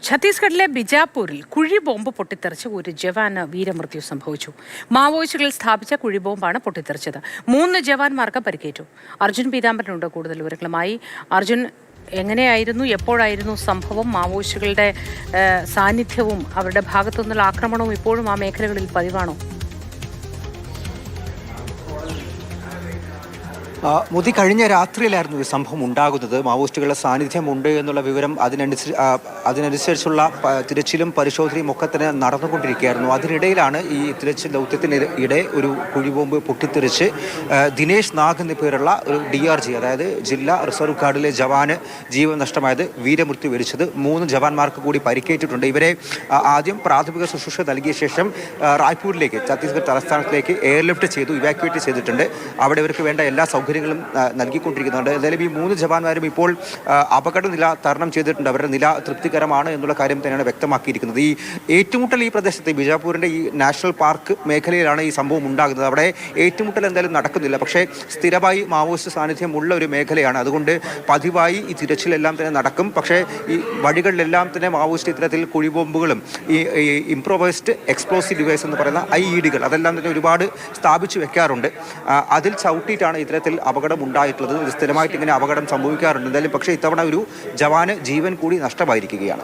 ഛത്തീസ്ഗഡിലെ ബിജാപൂരിൽ കുഴിബോംബ് പൊട്ടിത്തെറിച്ച് ഒരു ജവാന് വീരമൃത്യു സംഭവിച്ചു. മാവോയിസ്റ്റുകൾ സ്ഥാപിച്ച കുഴിബോംബാണ് പൊട്ടിത്തെറിച്ചത്. 3 ജവാന്മാർക്ക് പരിക്കേറ്റു. അർജുൻ പീതാംബരനുണ്ട് കൂടുതൽ വിവരങ്ങളുമായി. അർജുൻ, എങ്ങനെയായിരുന്നു, എപ്പോഴായിരുന്നു സംഭവം? മാവോയിസ്റ്റുകളുടെ സാന്നിധ്യവും അവരുടെ ഭാഗത്തുനിന്നുള്ള ആക്രമണവും ഇപ്പോഴും ആ മേഖലകളിൽ പതിവാണോ? മോദി, കഴിഞ്ഞ രാത്രിയിലായിരുന്നു ഈ സംഭവം ഉണ്ടാകുന്നത്. മാവോയിസ്റ്റുകളുടെ സാന്നിധ്യമുണ്ട് എന്നുള്ള വിവരം അതിനനുസരിച്ചുള്ള തിരച്ചിലും പരിശോധനയും ഒക്കെ തന്നെ നടന്നുകൊണ്ടിരിക്കുകയായിരുന്നു. അതിനിടയിലാണ് ഈ തിരച്ചിൽ ദൗത്യത്തിനിടെ ഒരു കുഴിബോംബ് പൊട്ടിത്തെറിച്ച് ദിനേശ് നാഗ് എന്ന പേരുള്ള ഒരു DRG, അതായത് ജില്ലാ റിസർവ് ഗാർഡിലെ ജവാന് ജീവൻ നഷ്ടമായത്. വീരമൃത്യു വരിച്ചത്. 3 ജവാന്മാർക്ക് കൂടി പരിക്കേറ്റിട്ടുണ്ട്. ഇവരെ ആദ്യം പ്രാഥമിക ശുശ്രൂഷ നൽകിയ ശേഷം റായ്പൂരിലേക്ക്, ഛത്തീസ്ഗഡ് തലസ്ഥാനത്തിലേക്ക് എയർലിഫ്റ്റ് ചെയ്തു, ഇവാക്യുവേറ്റ് ചെയ്തിട്ടുണ്ട്. അവിടെ ഇവർക്ക് വേണ്ട എല്ലാ സൗകര്യങ്ങളും നൽകിക്കൊണ്ടിരിക്കുന്നുണ്ട്. എന്തായാലും ഈ 3 ജവാന്മാരും ഇപ്പോൾ അപകടനില തരണം ചെയ്തിട്ടുണ്ട്. അവരുടെ നില തൃപ്തികരമാണ് എന്നുള്ള കാര്യം തന്നെയാണ് വ്യക്തമാക്കിയിരിക്കുന്നത്. ഈ ഏറ്റുമുട്ടൽ ഈ പ്രദേശത്ത്, ബിജാപൂരിൻ്റെ ഈ നാഷണൽ പാർക്ക് മേഖലയിലാണ് ഈ സംഭവം ഉണ്ടാകുന്നത്. അവിടെ ഏറ്റുമുട്ടൽ എന്തായാലും നടക്കുന്നില്ല. പക്ഷേ സ്ഥിരമായി മാവോയിസ്റ്റ് സാന്നിധ്യമുള്ള ഒരു മേഖലയാണ്. അതുകൊണ്ട് പതിവായി ഈ തിരച്ചിലെല്ലാം തന്നെ നടക്കും. പക്ഷേ ഈ വഴികളിലെല്ലാം തന്നെ മാവോയിസ്റ്റ് ഇത്തരത്തിൽ കുഴിബോംബുകളും ഈ ഇംപ്രൊവൈസ്ഡ് എക്സ്പ്ലോസീവ് ഡിവൈസ് എന്ന് പറയുന്ന IEDകൾ അതെല്ലാം തന്നെ ഒരുപാട് സ്ഥാപിച്ചു വെക്കാറുണ്ട്. അതിൽ ചവിട്ടിയിട്ടാണ് ഇത്തരത്തിൽ അപകടം ഉണ്ടായിട്ടുള്ളത്. സ്ഥിരമായിട്ട് ഇങ്ങനെ അപകടം സംഭവിക്കാറുണ്ട്. എന്തായാലും പക്ഷേ ഇത്തവണ ഒരു ജവാന് ജീവൻ കൂടി നഷ്ടമായിരിക്കുകയാണ്.